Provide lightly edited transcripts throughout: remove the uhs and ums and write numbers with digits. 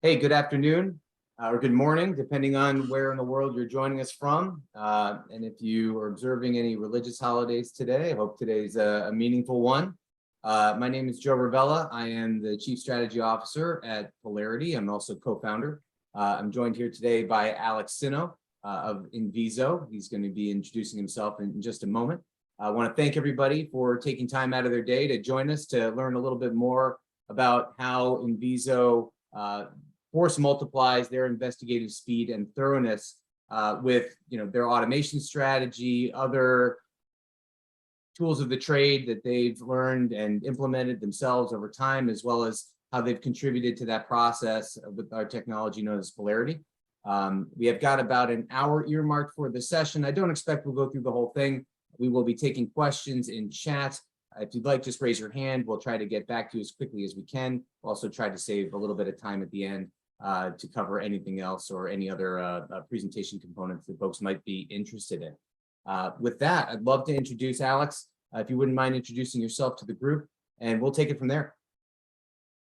Hey, good afternoon or good morning, depending on where in the world you're joining us from. And if you are observing any religious holidays today, I hope today's a meaningful one. My name is Joe Rivela. I am the Chief Strategy Officer at Polarity. I'm also co-founder. I'm joined here today by Alex Sinno of NVISO. He's going to be introducing himself in just a moment. I want to thank everybody for taking time out of their day to join us to learn a little bit more about how NVISO force multiplies their investigative speed and thoroughness with their automation strategy, other tools of the trade that they've learned and implemented themselves over time, as well as how they've contributed to that process with our technology known as Polarity. We have got about an hour earmarked for the session. I don't expect we'll go through the whole thing. We will be taking questions in chat. If you'd like, just raise your hand. We'll try to get back to you as quickly as we can. We'll also try to save a little bit of time at the end to cover anything else or any other presentation components that folks might be interested in. With that, I'd love to introduce Alex, if you wouldn't mind introducing yourself to the group, and we'll take it from there.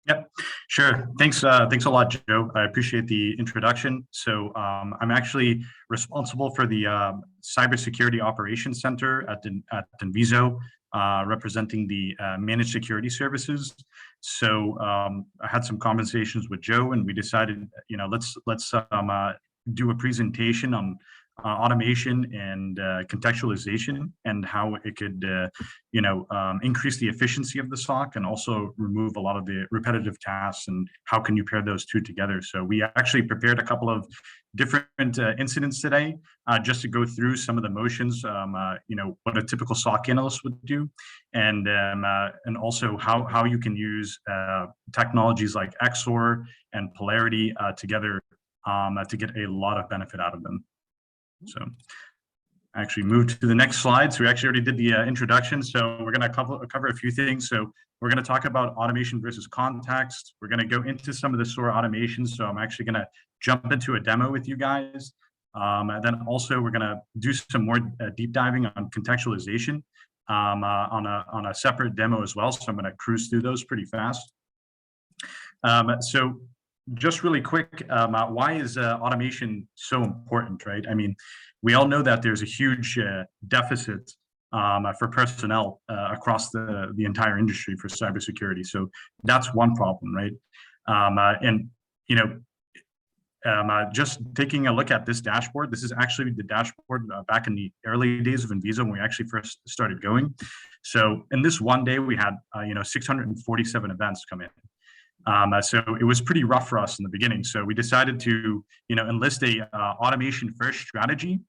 Yep, sure. Thanks a lot, Joe. I appreciate the introduction. So I'm actually responsible for the Cybersecurity Operations Center at NVISO, representing the managed security services. So I had some conversations with Joe, and we decided, let's do a presentation on automation and contextualization and how it could, increase the efficiency of the SOC and also remove a lot of the repetitive tasks, and how can you pair those two together. So we actually prepared a couple of different incidents today just to go through some of the motions, what a typical SOC analyst would do, and also how you can use technologies like XOR and Polarity together to get a lot of benefit out of them. So actually move to the next slide. So we actually already did the introduction. So we're going to cover a few things. So we're going to talk about automation versus context. We're going to go into some of the SOAR automations. So I'm actually going to jump into a demo with you guys. And then also we're going to do some more deep diving on contextualization on a separate demo as well. So I'm going to cruise through those pretty fast. So just really quick, why is automation so important, right? I mean, we all know that there's a huge deficit for personnel across the entire industry for cybersecurity. So that's one problem, right? Just taking a look at this dashboard, this is actually the dashboard back in the early days of NVISO when we actually first started going. So in this one day, we had 647 events come in. So it was pretty rough for us in the beginning. So we decided to, enlist a automation first strategy,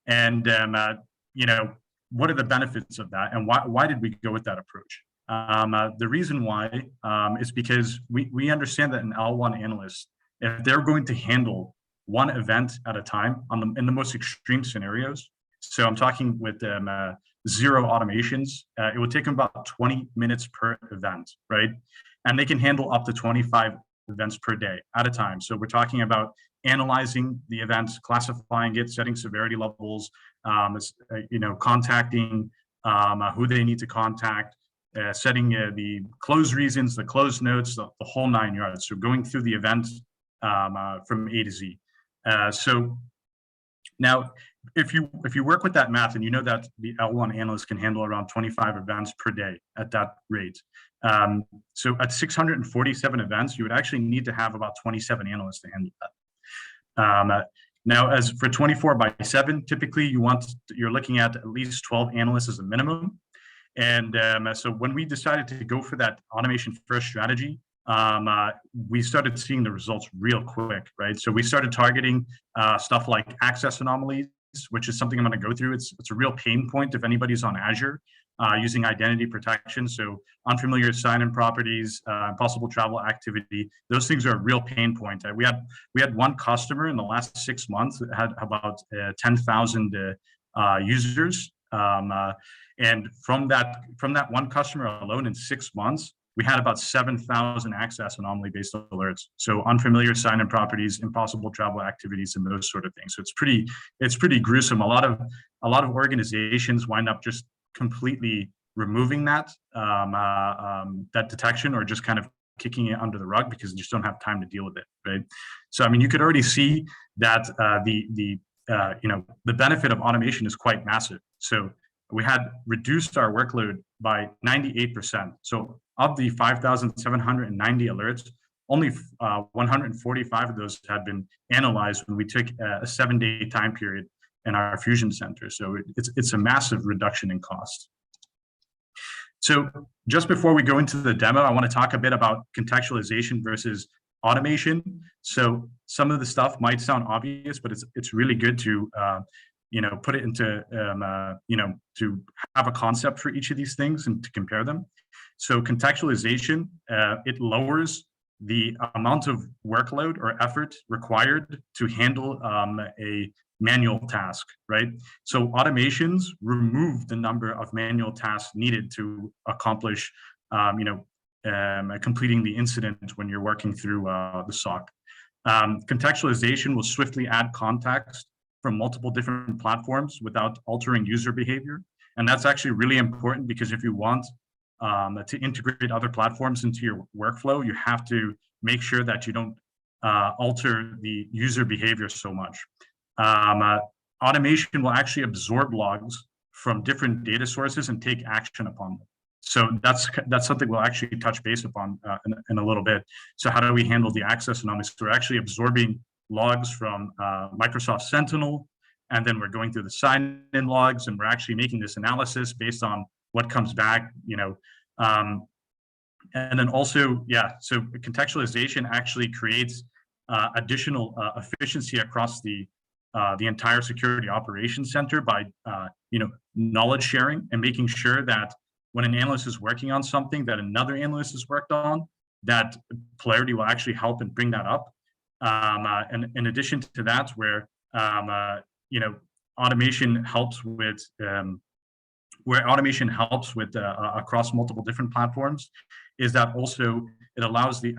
and what are the benefits of that, and why did we go with that approach? The reason why is because we understand that an L1 analyst, if they're going to handle one event at a time in the most extreme scenarios, so I'm talking with zero automations, it would take them about 20 minutes per event, right? And they can handle up to 25 events per day at a time. So we're talking about analyzing the events, classifying it, setting severity levels, contacting who they need to contact, setting the close reasons, the close notes, the whole 9 yards. So going through the event from A to Z. So now, if you work with that math, and you know that the L1 analyst can handle around 25 events per day at that rate. So at 647 events, you would actually need to have about 27 analysts to handle that. Now, as for 24/7, typically you're looking at least 12 analysts as a minimum. And so when we decided to go for that automation first strategy, we started seeing the results real quick, right? So we started targeting stuff like access anomalies, which is something I'm going to go through. It's a real pain point if anybody's on Azure using identity protection. So unfamiliar sign-in properties, impossible travel activity, those things are a real pain point. We had one customer in the last 6 months that had about 10,000 users. And from that one customer alone in 6 months, we had about 7,000 access anomaly-based alerts. So unfamiliar sign-in properties, impossible travel activities, and those sort of things. So it's pretty gruesome. A lot of organizations wind up just completely removing that detection, or just kind of kicking it under the rug because you just don't have time to deal with it, right? So, I mean, you could already see that the benefit of automation is quite massive. So we had reduced our workload by 98%. So of the 5,790 alerts, only 145 of those had been analyzed when we took a 7-day time period in our fusion center. So it's a massive reduction in cost. So just before we go into the demo, I want to talk a bit about contextualization versus automation. So some of the stuff might sound obvious, but it's really good to put it into to have a concept for each of these things and to compare them. So contextualization, it lowers the amount of workload or effort required to handle a manual task, right? So automations remove the number of manual tasks needed to accomplish, completing the incident when you're working through the SOC. Contextualization will swiftly add context from multiple different platforms without altering user behavior. And that's actually really important because if you want to integrate other platforms into your workflow, you have to make sure that you don't alter the user behavior so much. Automation will actually absorb logs from different data sources and take action upon them. So that's something we'll actually touch base upon in a little bit. So how do we handle the access anomalies? So we're actually absorbing logs from Microsoft Sentinel, and then we're going through the sign-in logs, and we're actually making this analysis based on what comes back, and then also, so contextualization actually creates additional efficiency across the entire security operations center by knowledge sharing and making sure that when an analyst is working on something that another analyst has worked on, that Polarity will actually help and bring that up. And in addition to that, where automation helps with across multiple different platforms, is that also it allows the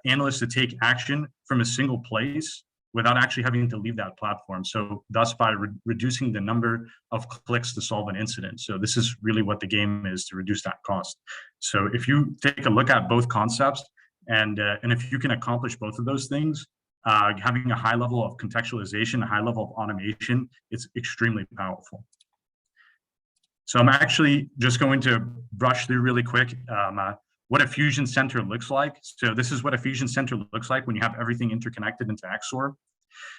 analyst to take action from a single place without actually having to leave that platform. So thus by reducing the number of clicks to solve an incident. So this is really what the game is, to reduce that cost. So if you take a look at both concepts, and if you can accomplish both of those things, having a high level of contextualization, a high level of automation, it's extremely powerful. So I'm actually just going to brush through really quick what a fusion center looks like. So this is what a fusion center looks like when you have everything interconnected into XOR.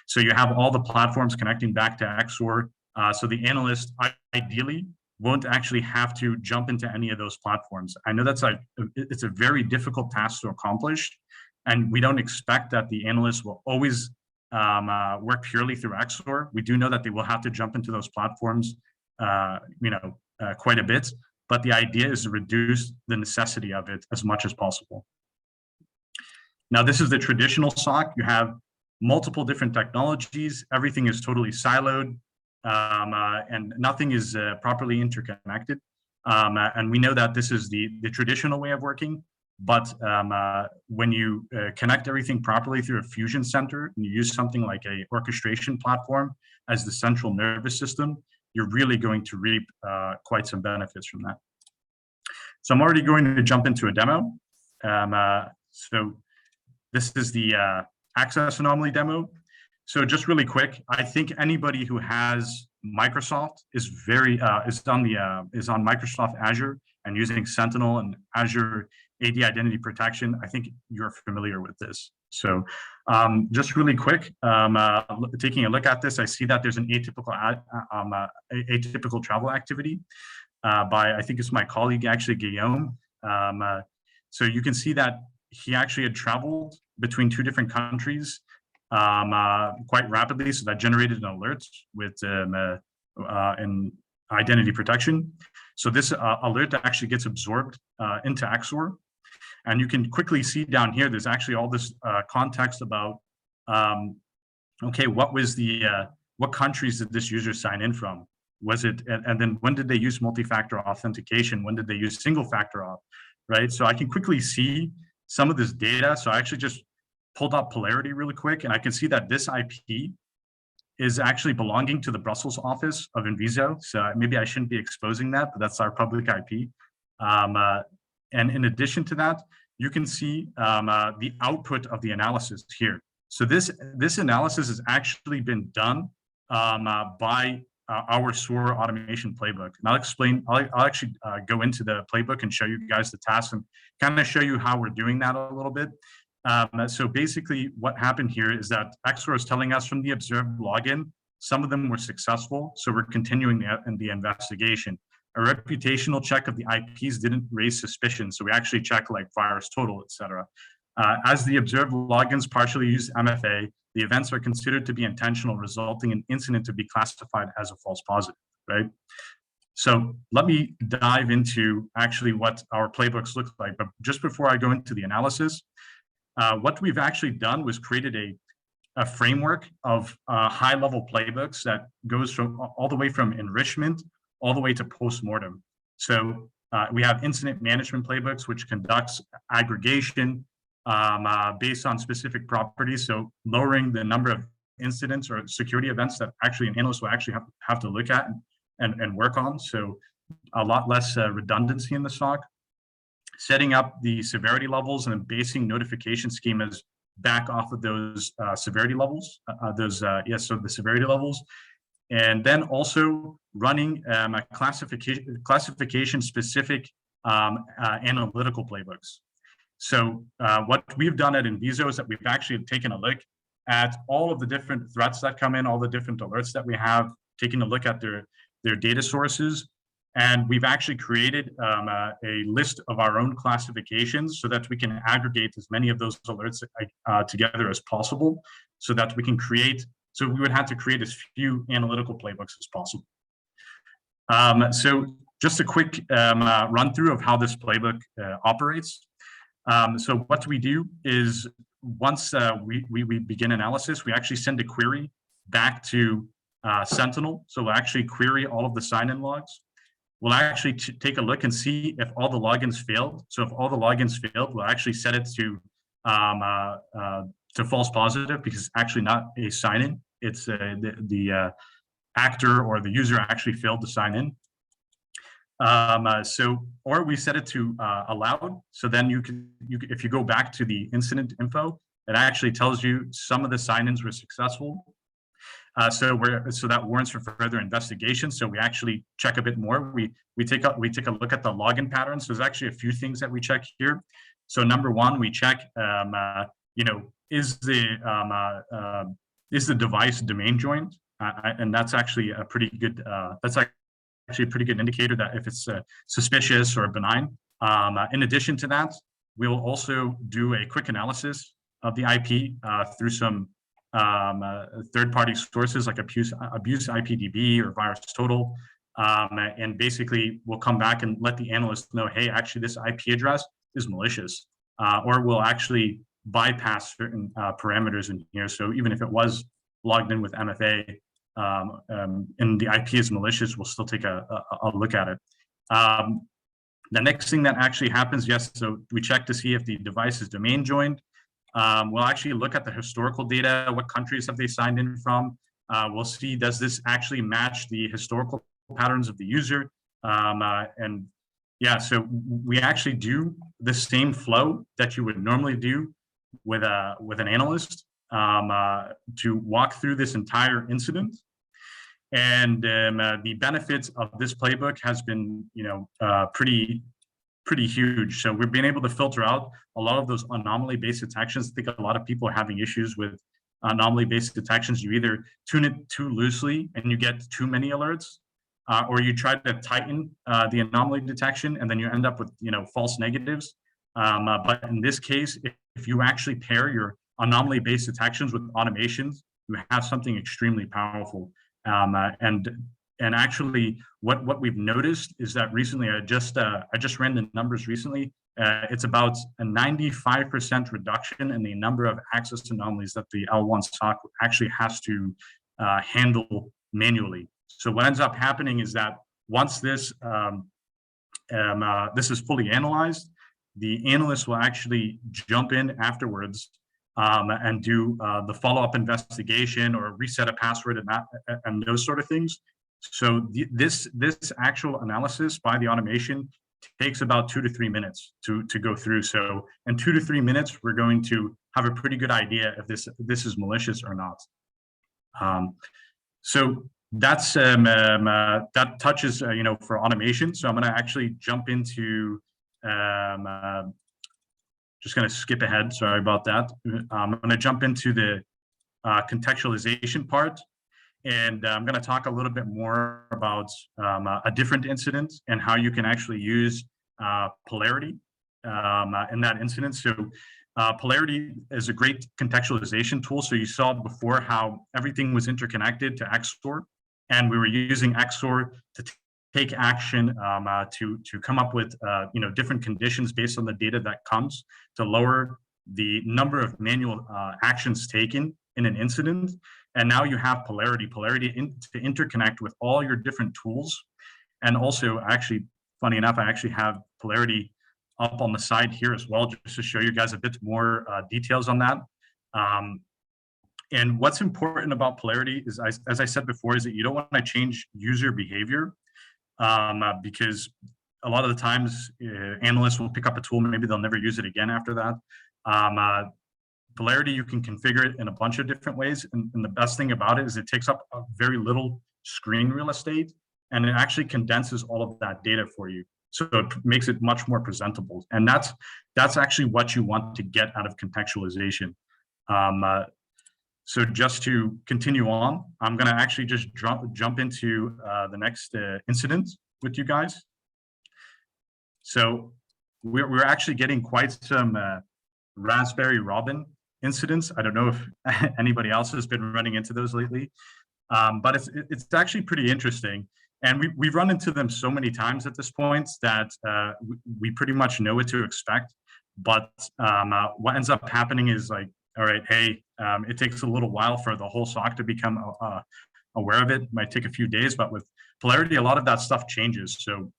So you have all the platforms connecting back to XOR. So the analyst ideally won't actually have to jump into any of those platforms. I know it's a very difficult task to accomplish, and we don't expect that the analyst will always work purely through XOR. We do know that they will have to jump into those platforms, quite a bit. But the idea is to reduce the necessity of it as much as possible. Now, this is the traditional SOC. You have multiple different technologies. Everything is totally siloed, and nothing is properly interconnected. And we know that this is the traditional way of working. But when you connect everything properly through a fusion center, and you use something like a orchestration platform as the central nervous system, you're really going to reap quite some benefits from that. So I'm already going to jump into a demo. So this is the access anomaly demo. So just really quick, I think anybody who has Microsoft is on Microsoft Azure and using Sentinel and Azure AD Identity Protection. I think you're familiar with this. So just really quick, taking a look at this, I see that there's an atypical travel activity by, I think it's my colleague, actually, Guillaume. So you can see that he actually had traveled between 2 different countries quite rapidly. So that generated an alert with an identity protection. So this alert actually gets absorbed into XOR. And you can quickly see down here, there's actually all this context about, okay, what countries did this user sign in from? Was it, and then when did they use multi-factor authentication? When did they use single factor auth, right? So I can quickly see some of this data. So I actually just pulled up Polarity really quick, and I can see that this IP is actually belonging to the Brussels office of NVISO. So maybe I shouldn't be exposing that, but that's our public IP. And in addition to that, you can see the output of the analysis here. So this analysis has actually been done by our SOAR automation playbook. And I'll actually go into the playbook and show you guys the tasks and kind of show you how we're doing that a little bit. So basically what happened here is that XOR is telling us from the observed login, some of them were successful. So we're continuing the investigation. A reputational check of the IPs didn't raise suspicion. So we actually check like virus total, et cetera. As the observed logins partially use MFA, the events are considered to be intentional, resulting in incident to be classified as a false positive, right? So let me dive into actually what our playbooks look like. But just before I go into the analysis, what we've actually done was created a framework of high-level playbooks that goes from all the way from enrichment all the way to postmortem. So we have incident management playbooks, which conducts aggregation based on specific properties. So lowering the number of incidents or security events that actually an analyst will actually have to look at and work on. So a lot less redundancy in the SOC. Setting up the severity levels and basing notification schemas back off of those severity levels, so the severity levels. And then also running a classification specific analytical playbooks. So what we've done at NVISO is that we've actually taken a look at all of the different threats that come in, all the different alerts that we have, taking a look at their data sources. And we've actually created a list of our own classifications so that we can aggregate as many of those alerts together as possible so that we can create, so we would have to create as few analytical playbooks as possible. So just a quick run through of how this playbook operates. So what we do is once we begin analysis, we actually send a query back to Sentinel. So we'll actually query all of the sign-in logs. We'll actually take a look and see if all the logins failed. So if all the logins failed, we'll actually set it to false positive because it's actually not a sign-in. It's the actor or the user actually failed to sign in. Or we set it to allowed. So then if you go back to the incident info, it actually tells you some of the sign-ins were successful. So that warrants for further investigation. So we actually check a bit more. We take a look at the login patterns. There's actually a few things that we check here. So number one, we check, is the device domain joined? And that's actually a pretty good. That's actually a pretty good indicator that if it's suspicious or benign. In addition to that, we will also do a quick analysis of the IP through some third-party sources like Abuse IPDB or Virus Total, and basically we'll come back and let the analyst know, hey, actually this IP address is malicious, or we'll actually bypass certain parameters in here. So even if it was logged in with MFA and the IP is malicious, we'll still take a look at it. The next thing that actually happens, so we check to see if the device is domain joined. We'll actually look at the historical data. What countries have they signed in from? We'll see, does this actually match the historical patterns of the user? So we actually do the same flow that you would normally do with an analyst to walk through this entire incident. And the benefits of this playbook has been, pretty huge. So we've been able to filter out a lot of those anomaly-based detections. I think a lot of people are having issues with anomaly-based detections. You either tune it too loosely and you get too many alerts, or you try to tighten the anomaly detection and then you end up with false negatives. But in this case, if you actually pair your anomaly-based detections with automations, you have something extremely powerful. And actually, what we've noticed is that recently, I just ran the numbers recently. It's about a 95% reduction in the number of access anomalies that the L1 SOC actually has to handle manually. So what ends up happening is that once this is fully analyzed, the analyst will actually jump in afterwards and do the follow-up investigation or reset a password and those sort of things. So this actual analysis by the automation takes about 2 to 3 minutes to go through. So in 2 to 3 minutes, we're going to have a pretty good idea if this is malicious or not. So that's that touches for automation. So I'm going to actually jump into just going to skip ahead. Sorry about that. I'm going to jump into the contextualization part, and I'm going to talk a little bit more about a different incident and how you can actually use Polarity in that incident. So Polarity is a great contextualization tool. So you saw before how everything was interconnected to XOR, and we were using XOR to take action to come up with different conditions based on the data that comes to lower the number of manual actions taken in an incident. And now you have Polarity to interconnect with all your different tools. And also, actually, funny enough, I actually have Polarity up on the side here as well, just to show you guys a bit more details on that. And what's important about Polarity is, as I said before, is that you don't want to change user behavior because a lot of the times analysts will pick up a tool, maybe they'll never use it again after that. Polarity, you can configure it in a bunch of different ways. And the best thing about it is it takes up very little screen real estate, and it actually condenses all of that data for you. So it makes it much more presentable. And that's actually what you want to get out of contextualization. So just to continue on, I'm going to actually just jump into the next incident with you guys. So we're actually getting quite some Raspberry Robin incidents. I don't know if anybody else has been running into those lately, but it's actually pretty interesting. And we've run into them so many times at this point that we pretty much know what to expect. But what ends up happening is like, all right, hey, it takes a little while for the whole SOC to become aware of it. It might take a few days, but with Polarity, a lot of that stuff changes. So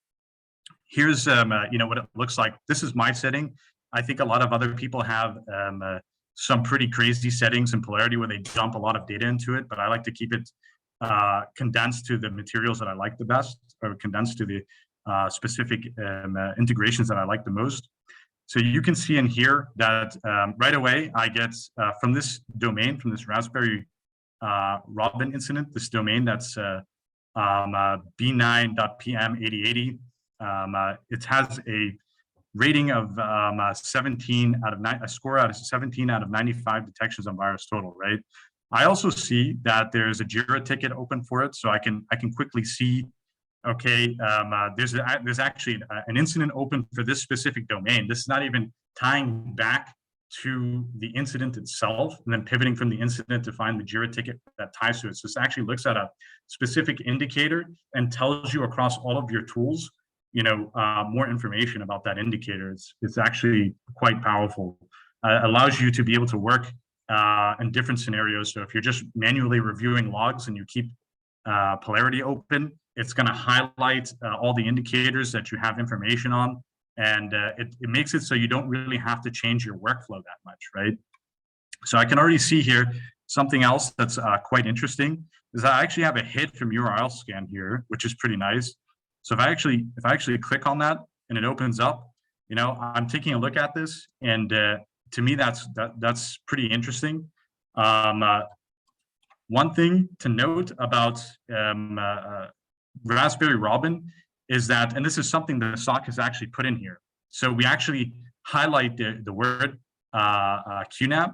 here's what it looks like. This is my setting. I think a lot of other people have some pretty crazy settings in Polarity where they dump a lot of data into it, but I like to keep it condensed to the materials that I like the best, or condensed to the specific integrations that I like the most. So you can see in here that right away I get from this domain, from this Raspberry Robin incident, this domain that's b9.pm8080. It has a rating of 17 out of 9, a score out of 17 out of 95 detections on virus total, right? I also see that there's a JIRA ticket open for it, so I can quickly see, okay, there's actually an incident open for this specific domain. This is not even tying back to the incident itself and then pivoting from the incident to find the JIRA ticket that ties to it. So this actually looks at a specific indicator and tells you across all of your tools, more information about that indicator. It's actually quite powerful. Allows you to be able to work in different scenarios. So if you're just manually reviewing logs and you keep Polarity open, it's going to highlight all the indicators that you have information on, and it makes it so you don't really have to change your workflow that much, right? So I can already see here something else that's quite interesting is I actually have a hit from URL scan here, which is pretty nice. So if I actually click on that and it opens up, I'm taking a look at this, and to me that's pretty interesting. One thing to note about Raspberry Robin is that, and this is something the SOC has actually put in here. So we actually highlight the word QNAP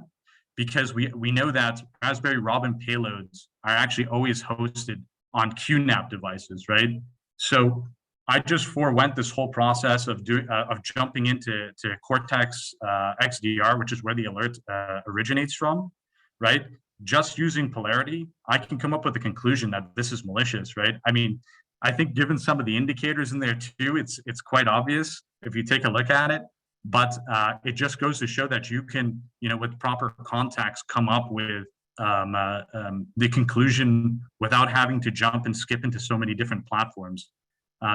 because we know that Raspberry Robin payloads are actually always hosted on QNAP devices, right? So I just forewent this whole process of jumping into Cortex XDR, which is where the alert originates from, right? Just using Polarity, I can come up with the conclusion that this is malicious, right? I mean, I think given some of the indicators in there too, it's quite obvious if you take a look at it. But it just goes to show that you can, with proper context, come up with the conclusion without having to jump and skip into so many different platforms.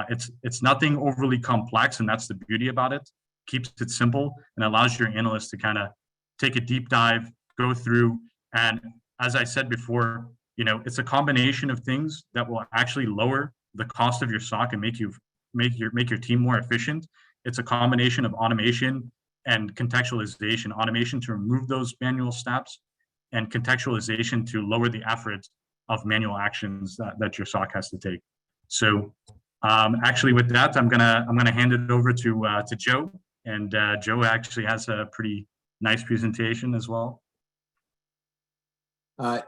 It's nothing overly complex, and that's the beauty about it. Keeps it simple and allows your analysts to kind of take a deep dive, go through, and as I said before, it's a combination of things that will actually lower the cost of your SOC and make you make your team more efficient. It's a combination of automation and contextualization. Automation to remove those manual steps, and contextualization to lower the effort of manual actions that your SOC has to take. So actually with that, I'm gonna hand it over to Joe, and Joe actually has a pretty nice presentation as well.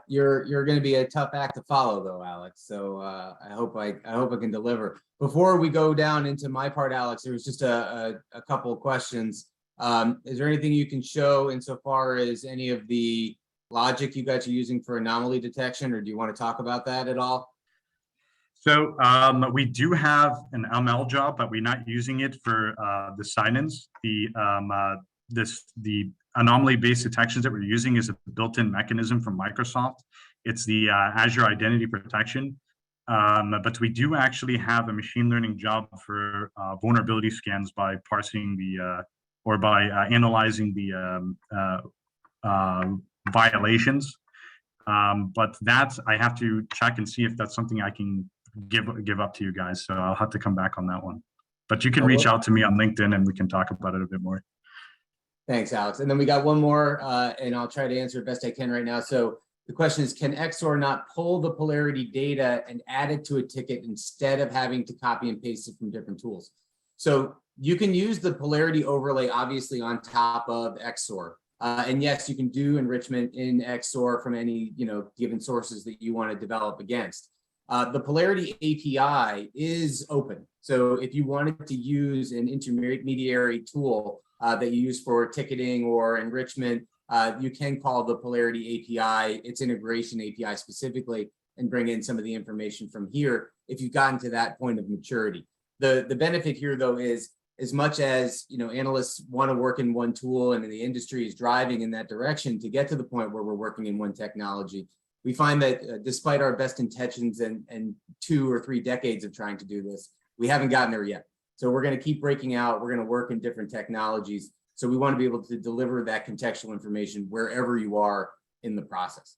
You're going to be a tough act to follow, though, Alex. So I hope I can deliver. Before we go down into my part, Alex, there was just a couple of questions. Is there anything you can show insofar as any of the logic you guys are using for anomaly detection, or do you want to talk about that at all? So we do have an ML job, but we're not using it for the sign-ins. The anomaly-based detections that we're using is a built-in mechanism from Microsoft. It's the Azure Identity Protection. But we do actually have a machine learning job for vulnerability scans by parsing or by analyzing the violations. But that I have to check and see if that's something I can give up to you guys. So I'll have to come back on that one. But you can reach out to me on LinkedIn and we can talk about it a bit more. Thanks, Alex. And then we got one more, and I'll try to answer it best I can right now. So the question is, can XOR not pull the Polarity data and add it to a ticket instead of having to copy and paste it from different tools? So you can use the Polarity overlay, obviously, on top of XOR. And yes, you can do enrichment in XOR from any given sources that you want to develop against. The Polarity API is open. So if you wanted to use an intermediary tool that you use for ticketing or enrichment, you can call the Polarity API, its integration API specifically, and bring in some of the information from here if you've gotten to that point of maturity. The benefit here, though, is as much as analysts want to work in one tool and the industry is driving in that direction to get to the point where we're working in one technology, we find that despite our best intentions and 2 or 3 decades of trying to do this, we haven't gotten there yet. So we're going to keep breaking out. We're going to work in different technologies. So we want to be able to deliver that contextual information wherever you are in the process.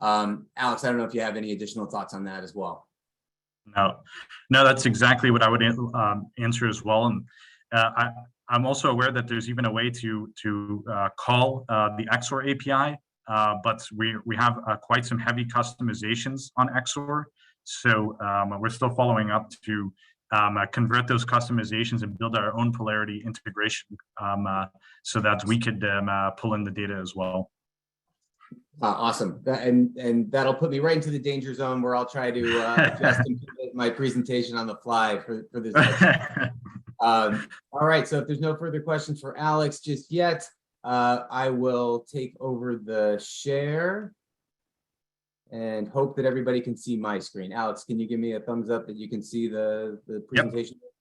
Alex, I don't know if you have any additional thoughts on that as well. No, that's exactly what I would answer as well. And I'm also aware that there's even a way to call the XOR API, but we have quite some heavy customizations on XOR. So we're still following up to convert those customizations and build our own Polarity integration so that we could pull in the data as well. Awesome. And that'll put me right into the danger zone where I'll try to adjust my presentation on the fly for this. All right, so if there's no further questions for Alex just yet, I will take over the share and hope that everybody can see my screen. Alex, can you give me a thumbs up that you can see the presentation? Yep.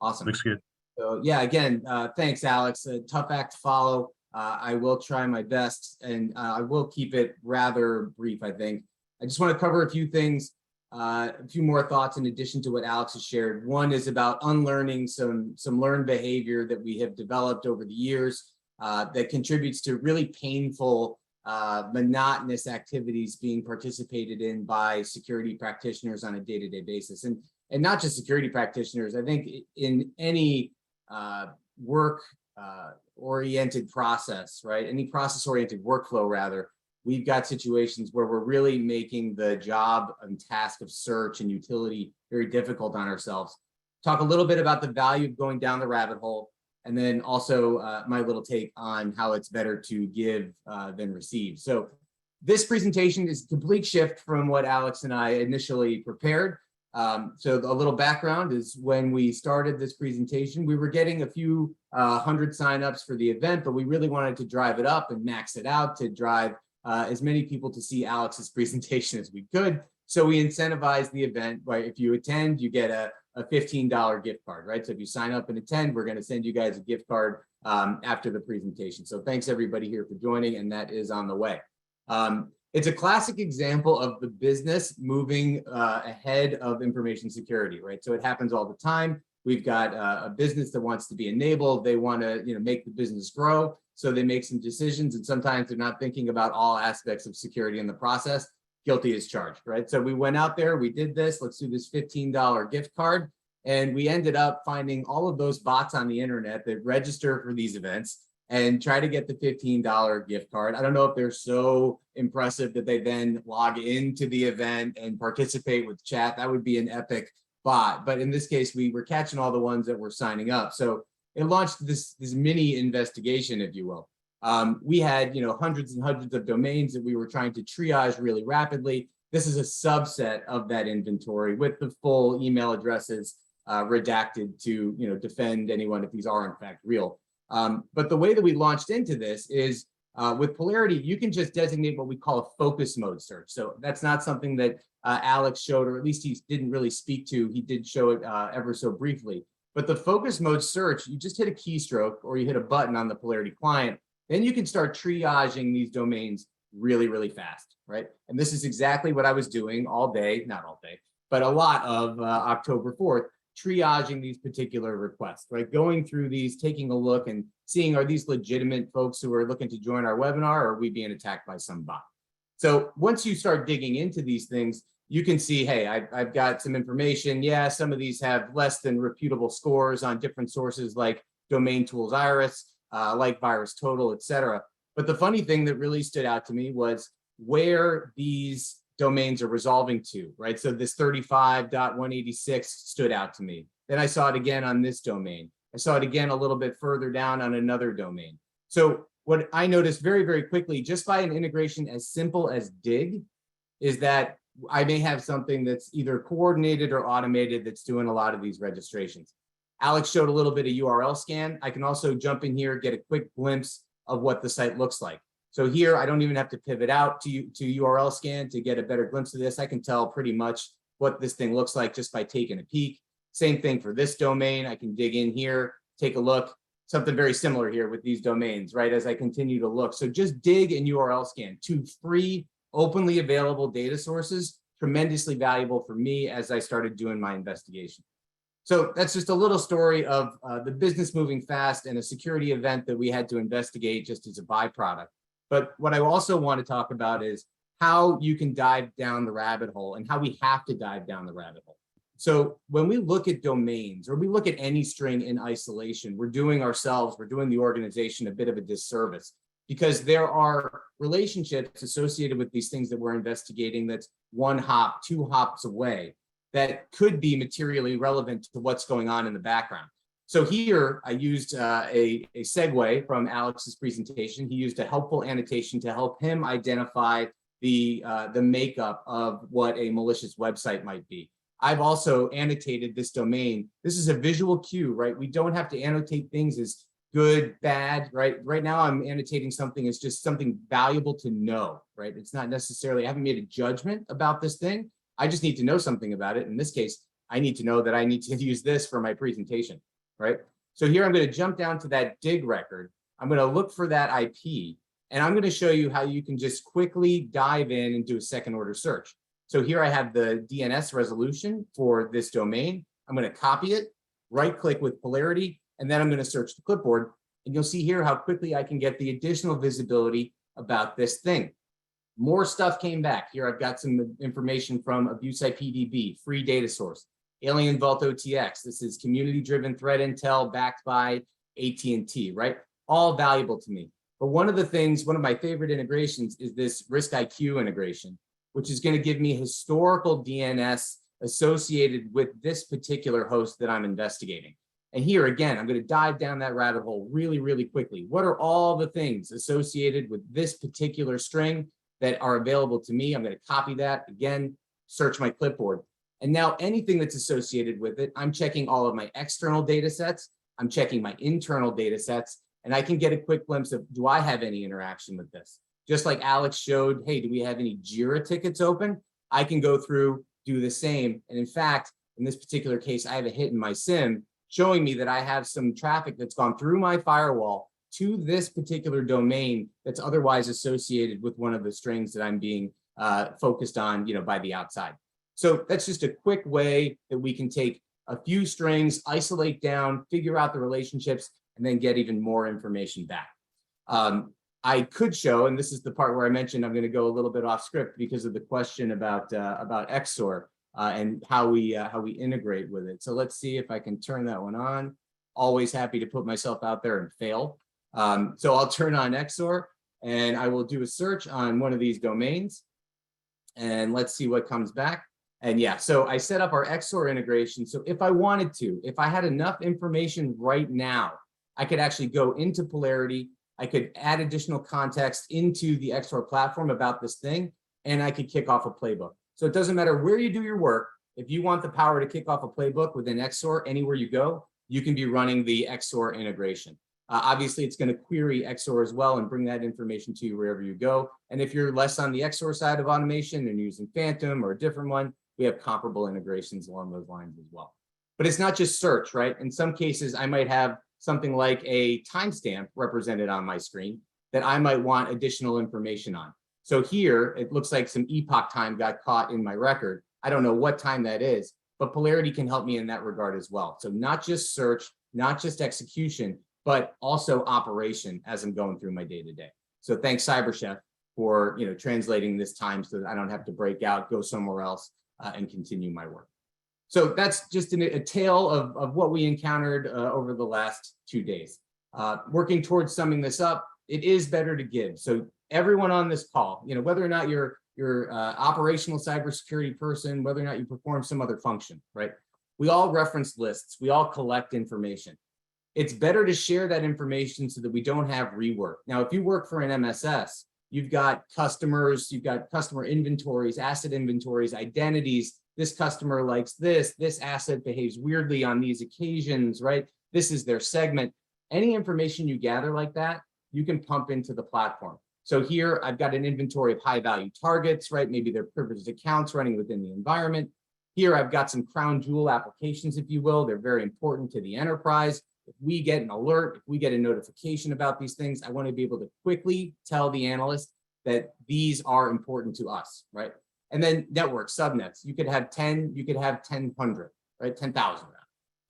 Awesome. Looks good. So yeah, again, thanks, Alex. A tough act to follow. I will try my best, and I will keep it rather brief, I think. I just want to cover a few things, a few more thoughts in addition to what Alex has shared. One is about unlearning some learned behavior that we have developed over the years that contributes to really painful, monotonous activities being participated in by security practitioners on a day-to-day basis. And not just security practitioners, I think in any work-oriented process, right? Any process-oriented workflow, rather, we've got situations where we're really making the job and task of search and utility very difficult on ourselves. Talk a little bit about the value of going down the rabbit hole, and then also my little take on how it's better to give than receive. So this presentation is a complete shift from what Alex and I initially prepared. So a little background is when we started this presentation, we were getting a few 100 signups for the event, but we really wanted to drive it up and max it out to drive as many people to see Alex's presentation as we could. So we incentivized the event, right? If you attend, you get a $15 gift card, right? So if you sign up and attend, we're going to send you guys a gift card after the presentation. So thanks everybody here for joining, and that is on the way. It's a classic example of the business moving ahead of information security, right? So it happens all the time. We've got a business that wants to be enabled. They want to, make the business grow. So they make some decisions, and sometimes they're not thinking about all aspects of security in the process. Guilty as charged, right? So we went out there, we did this. Let's do this $15 gift card. And we ended up finding all of those bots on the internet that register for these events and try to get the $15 gift card. I don't know if they're so impressive that they then log into the event and participate with chat. That would be an epic bot. But in this case, we were catching all the ones that were signing up. So it launched this mini investigation, if you will. We had hundreds and hundreds of domains that we were trying to triage really rapidly. This is a subset of that inventory with the full email addresses redacted to defend anyone if these are in fact real. But the way that we launched into this is with Polarity, you can just designate what we call a focus mode search. So that's not something that Alex showed, or at least he didn't really speak to. He did show it ever so briefly. But the focus mode search, you just hit a keystroke or you hit a button on the Polarity client, then you can start triaging these domains really, really fast, right? And this is exactly what I was doing all day, not all day, but a lot of October 4th, triaging these particular requests, right? Going through these, taking a look and seeing, are these legitimate folks who are looking to join our webinar, or are we being attacked by some bot? So once you start digging into these things, you can see, hey, I've got some information. Yeah, some of these have less than reputable scores on different sources like Domain Tools Iris, like Virus Total, etc. But the funny thing that really stood out to me was where these domains are resolving to, right? So this 35.186 stood out to me. Then I saw it again on this domain. I saw it again a little bit further down on another domain. So what I noticed very, very quickly, just by an integration as simple as dig, is that I may have something that's either coordinated or automated that's doing a lot of these registrations. Alex showed a little bit of URL scan. I can also jump in here, get a quick glimpse of what the site looks like. So here, I don't even have to pivot out to URL scan to get a better glimpse of this. I can tell pretty much what this thing looks like just by taking a peek. Same thing for this domain. I can dig in here, take a look. Something very similar here with these domains, right? As I continue to look. So just dig and URL scan, two free, openly available data sources, tremendously valuable for me as I started doing my investigation. So that's just a little story of the business moving fast and a security event that we had to investigate just as a byproduct. But what I also want to talk about is how you can dive down the rabbit hole and how we have to dive down the rabbit hole. So when we look at domains or we look at any string in isolation, we're doing the organization a bit of a disservice because there are relationships associated with these things that we're investigating that's one hop, two hops away that could be materially relevant to what's going on in the background. So here I used a segue from Alex's presentation. He used a helpful annotation to help him identify the makeup of what a malicious website might be. I've also annotated this domain. This is a visual cue, right? We don't have to annotate things as good, bad, right? Right now I'm annotating something as just something valuable to know, right? It's not necessarily, I haven't made a judgment about this thing. I just need to know something about it. In this case, I need to know that I need to use this for my presentation, right? So here I'm going to jump down to that dig record. I'm going to look for that IP, and I'm going to show you how you can just quickly dive in and do a second order search. So here I have the DNS resolution for this domain. I'm going to copy it, right click with Polarity, and then I'm going to search the clipboard. And you'll see here how quickly I can get the additional visibility about this thing. More stuff came back. Here I've got some information from AbuseIPDB, free data source. Alien Vault OTX, this is community-driven threat intel backed by AT&T, right? All valuable to me. But one of my favorite integrations is this RiskIQ integration, which is going to give me historical DNS associated with this particular host that I'm investigating. And here again, I'm going to dive down that rabbit hole really, really quickly. What are all the things associated with this particular string that are available to me? I'm going to copy that again, search my clipboard. And now anything that's associated with it, I'm checking all of my external data sets, I'm checking my internal data sets, and I can get a quick glimpse of, do I have any interaction with this? Just like Alex showed, hey, do we have any JIRA tickets open? I can go through, do the same. And in fact, in this particular case, I have a hit in my SIM showing me that I have some traffic that's gone through my firewall to this particular domain that's otherwise associated with one of the strings that I'm being focused on, by the outside. So that's just a quick way that we can take a few strings, isolate down, figure out the relationships, and then get even more information back. I could show, and this is the part where I mentioned I'm going to go a little bit off script because of the question about XOR. and how we integrate with it. So let's see if I can turn that one on. Always happy to put myself out there and fail. So I'll turn on XOR and I will do a search on one of these domains. And let's see what comes back. And yeah, so I set up our XOR integration. So if I wanted to, if I had enough information right now, I could actually go into Polarity. I could add additional context into the XOR platform about this thing, and I could kick off a playbook. So it doesn't matter where you do your work. If you want the power to kick off a playbook within XOR, anywhere you go, you can be running the XOR integration. Obviously, it's going to query XOR as well and bring that information to you wherever you go. And if you're less on the XOR side of automation and using Phantom or a different one, we have comparable integrations along those lines as well. But it's not just search, right? In some cases, I might have something like a timestamp represented on my screen that I might want additional information on. So here, it looks like some epoch time got caught in my record. I don't know what time that is, but Polarity can help me in that regard as well. So not just search, not just execution, but also operation as I'm going through my day-to-day. So thanks CyberChef for translating this time so that I don't have to break out, go somewhere else, and continue my work. So that's just a tale of what we encountered over the last 2 days. Working towards summing this up, it is better to give. So everyone on this call, whether or not you're operational cybersecurity person, whether or not you perform some other function, right? We all reference lists. We all collect information. It's better to share that information so that we don't have rework. Now, if you work for an MSS, you've got customers, you've got customer inventories, asset inventories, identities. This customer likes this asset behaves weirdly on these occasions, right? This is their segment. Any information you gather like that, you can pump into the platform. So here I've got an inventory of high value targets, right? Maybe they're privileged accounts running within the environment. Here I've got some crown jewel applications, if you will. They're very important to the enterprise. If we get an alert, if we get a notification about these things, I want to be able to quickly tell the analyst that these are important to us, right? And then network subnets, you could have 10, you could have 10,000, right? 10,000.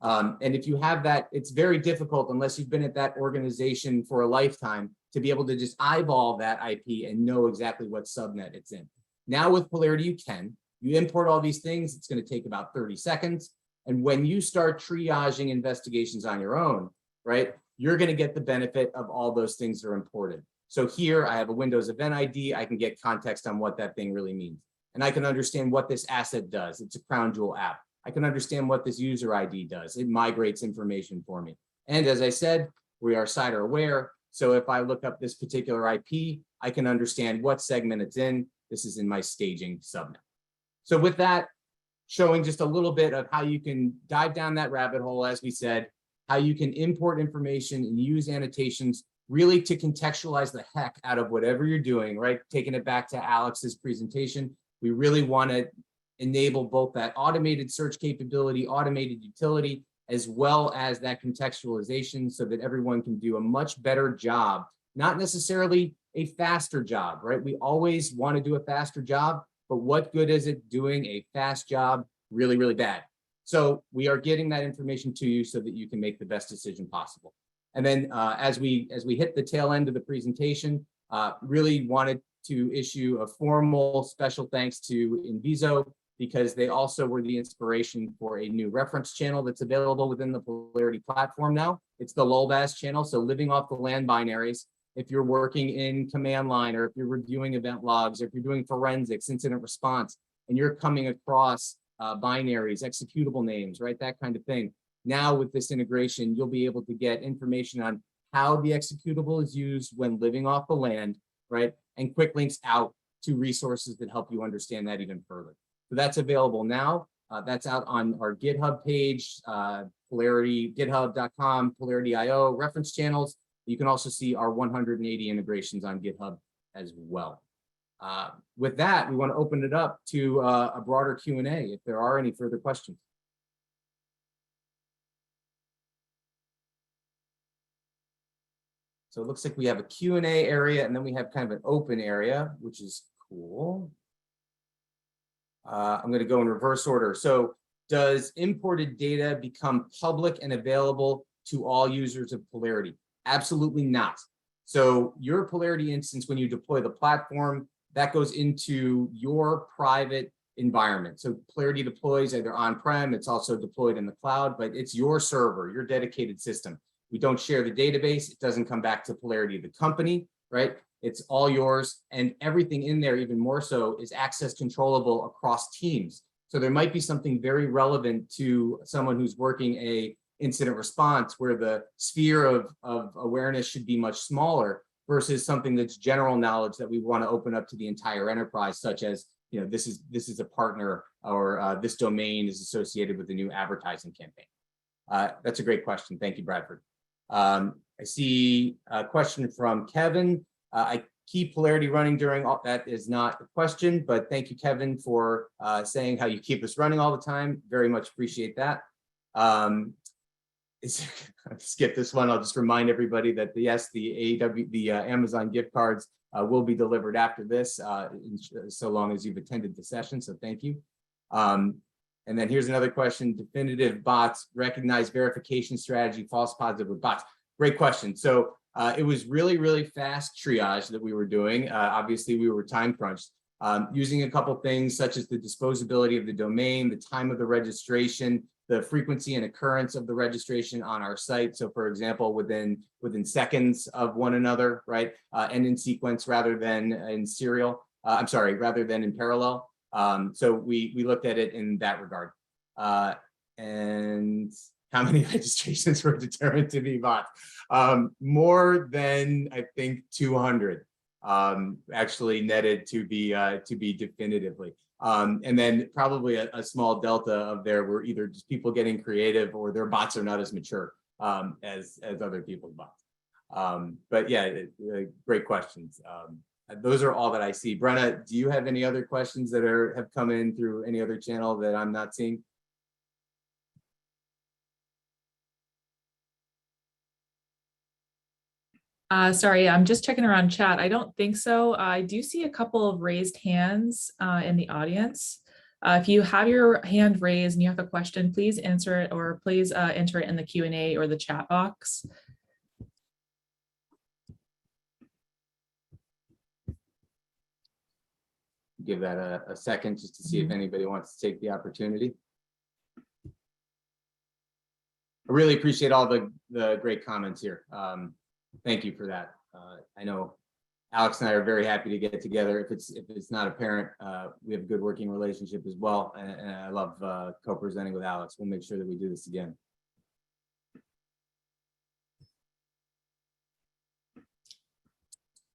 And if you have that, it's very difficult unless you've been at that organization for a lifetime to be able to just eyeball that IP and know exactly what subnet it's in. Now with Polarity, you can. You import all these things, it's going to take about 30 seconds. And when you start triaging investigations on your own, right, you're going to get the benefit of all those things that are imported. So here I have a Windows event ID. I can get context on what that thing really means. And I can understand what this asset does. It's a crown jewel app. I can understand what this user ID does. It migrates information for me. And as I said, we are CIDR aware. So if I look up this particular IP, I can understand what segment it's in. This is in my staging subnet. So with that, showing just a little bit of how you can dive down that rabbit hole, as we said, how you can import information and use annotations really to contextualize the heck out of whatever you're doing, right? Taking it back to Alex's presentation, we really want to enable both that automated search capability, automated utility, as well as that contextualization so that everyone can do a much better job, not necessarily a faster job, right? We always want to do a faster job, but what good is it doing a fast job really, really bad? So we are getting that information to you so that you can make the best decision possible. And then as we hit the tail end of the presentation, really wanted to issue a formal special thanks to NVISO because they also were the inspiration for a new reference channel that's available within the Polarity platform now. It's the LOLBAS channel, so living off the land binaries. If you're working in command line or if you're reviewing event logs, or if you're doing forensics, incident response, and you're coming across binaries, executable names, right, that kind of thing. Now with this integration, you'll be able to get information on how the executable is used when living off the land, right, and quick links out to resources that help you understand that even further. So that's available now. That's out on our GitHub page, Polarity, github.com, Polarity.io reference channels. You can also see our 180 integrations on GitHub as well. With that, we want to open it up to a broader Q&A if there are any further questions. So it looks like we have a Q&A area and then we have kind of an open area, which is cool. I'm going to go in reverse order. So does imported data become public and available to all users of Polarity? Absolutely not. So your Polarity instance, when you deploy the platform, that goes into your private environment. So Polarity deploys either on-prem, it's also deployed in the cloud, but it's your server, your dedicated system. We don't share the database. It doesn't come back to Polarity, the company, right? It's all yours, and everything in there, even more so, is access controllable across teams. So there might be something very relevant to someone who's working a incident response where the sphere of awareness should be much smaller versus something that's general knowledge that we want to open up to the entire enterprise, such as, you know, this is a partner, or this domain is associated with the new advertising campaign. That's a great question. Thank you, Bradford. I see a question from Kevin. I keep Polarity running during all, that is not a question, but thank you, Kevin, for saying how you keep us running all the time. Very much appreciate that. Skip this one. I'll just remind everybody that the Amazon gift cards will be delivered after this, so long as you've attended the session. So thank you. And then here's another question: definitive bots recognize verification strategy, false positive with bots. Great question. So it was really fast triage that we were doing. Obviously, we were time crunched. Using a couple things such as the disposability of the domain, the time of the registration, the frequency and occurrence of the registration on our site. So for example, within seconds of one another, right? And in sequence rather than in serial, rather than in parallel. So we looked at it in that regard. And how many registrations were determined to be bots? More than, I think, 200 actually netted to be definitively. And then probably a small delta of there were either just people getting creative or their bots are not as mature as other people's bots. But yeah, great questions. Those are all that I see. Brenna, do you have any other questions that have come in through any other channel that I'm not seeing? Sorry, I'm just checking around chat. I don't think so. I do see a couple of raised hands in the audience. If you have your hand raised and you have a question, please answer it, or please enter it in the Q&A or the chat box. Give that a second just to see if anybody wants to take the opportunity. I really appreciate all the great comments here. Thank you for that. I know Alex and I are very happy to get together. If it's not apparent, we have a good working relationship as well, and I love co-presenting with Alex. We'll make sure that we do this again.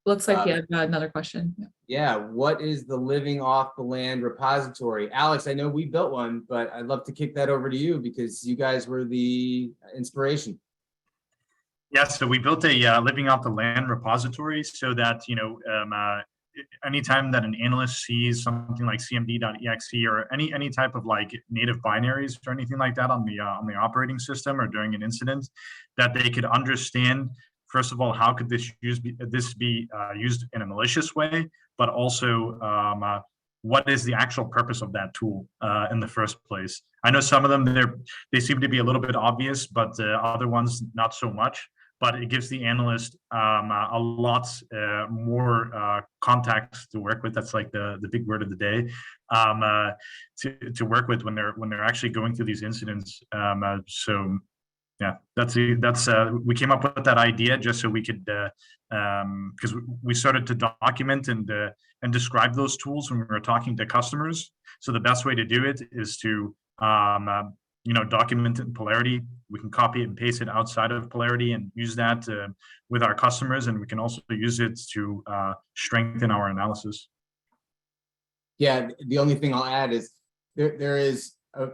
Looks like you have another question. Yeah, what is the living off the land repository? Alex, I know we built one, but I'd love to kick that over to you because you guys were the inspiration. Yes, so we built a living off the land repository so that, you know, anytime that an analyst sees something like cmd.exe or any type of like native binaries or anything like that on the operating system or during an incident, that they could understand, first of all, how could this be used in a malicious way, but also what is the actual purpose of that tool in the first place. I know some of them, they seem to be a little bit obvious, but other ones not so much. But it gives the analyst a lot more context to work with. That's like the big word of the day, to work with when they're actually going through these incidents. So yeah, we came up with that idea just so we could, because we started to document and describe those tools when we were talking to customers. So the best way to do it is to document it in Polarity. We can copy it and paste it outside of Polarity and use that with our customers, and we can also use it to strengthen our analysis. Yeah, the only thing I'll add is there is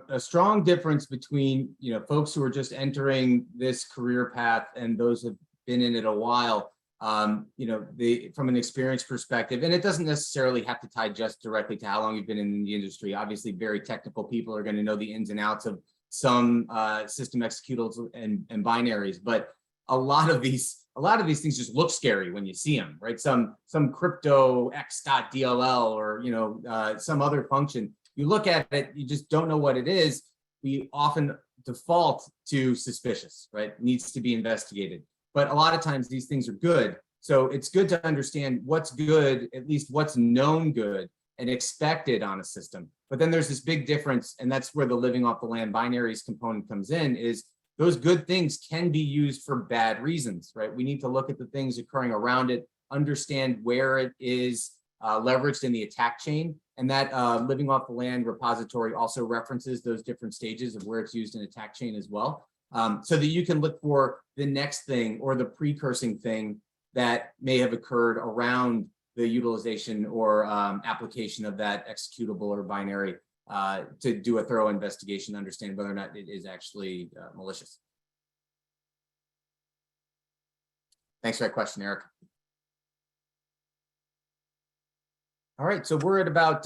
a strong difference between folks who are just entering this career path and those who have been in it a while. From an experience perspective, and it doesn't necessarily have to tie just directly to how long you've been in the industry. Obviously, very technical people are going to know the ins and outs of some system executables and binaries, but a lot of these things just look scary when you see them, right? Some crypto x.dll or some other function. You look at it, you just don't know what it is. We often default to suspicious, right? Needs to be investigated. But a lot of times these things are good. So it's good to understand what's good, at least what's known good and expected on a system. But then there's this big difference, and that's where the living off the land binaries component comes in, is those good things can be used for bad reasons, right? We need to look at the things occurring around it, understand where it is leveraged in the attack chain. And that living off the land repository also references those different stages of where it's used in attack chain as well. So that you can look for the next thing or the precursing thing that may have occurred around the utilization or application of that executable or binary to do a thorough investigation, understand whether or not it is actually malicious. Thanks for that question, Eric. All right, so we're at about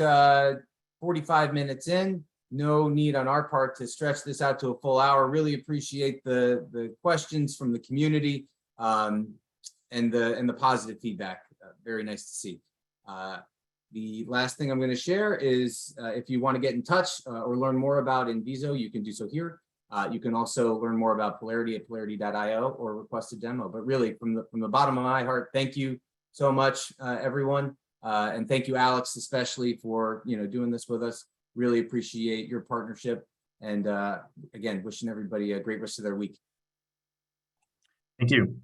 45 minutes in. No need on our part to stretch this out to a full hour. Really appreciate the questions from the community and the positive feedback. Very nice to see. The last thing I'm going to share is if you want to get in touch or learn more about NVISO, you can do so here. You can also learn more about Polarity at polarity.io or request a demo. But really, from the bottom of my heart, thank you so much, everyone. And thank you, Alex, especially for doing this with us. Really appreciate your partnership. And again, wishing everybody a great rest of their week. Thank you.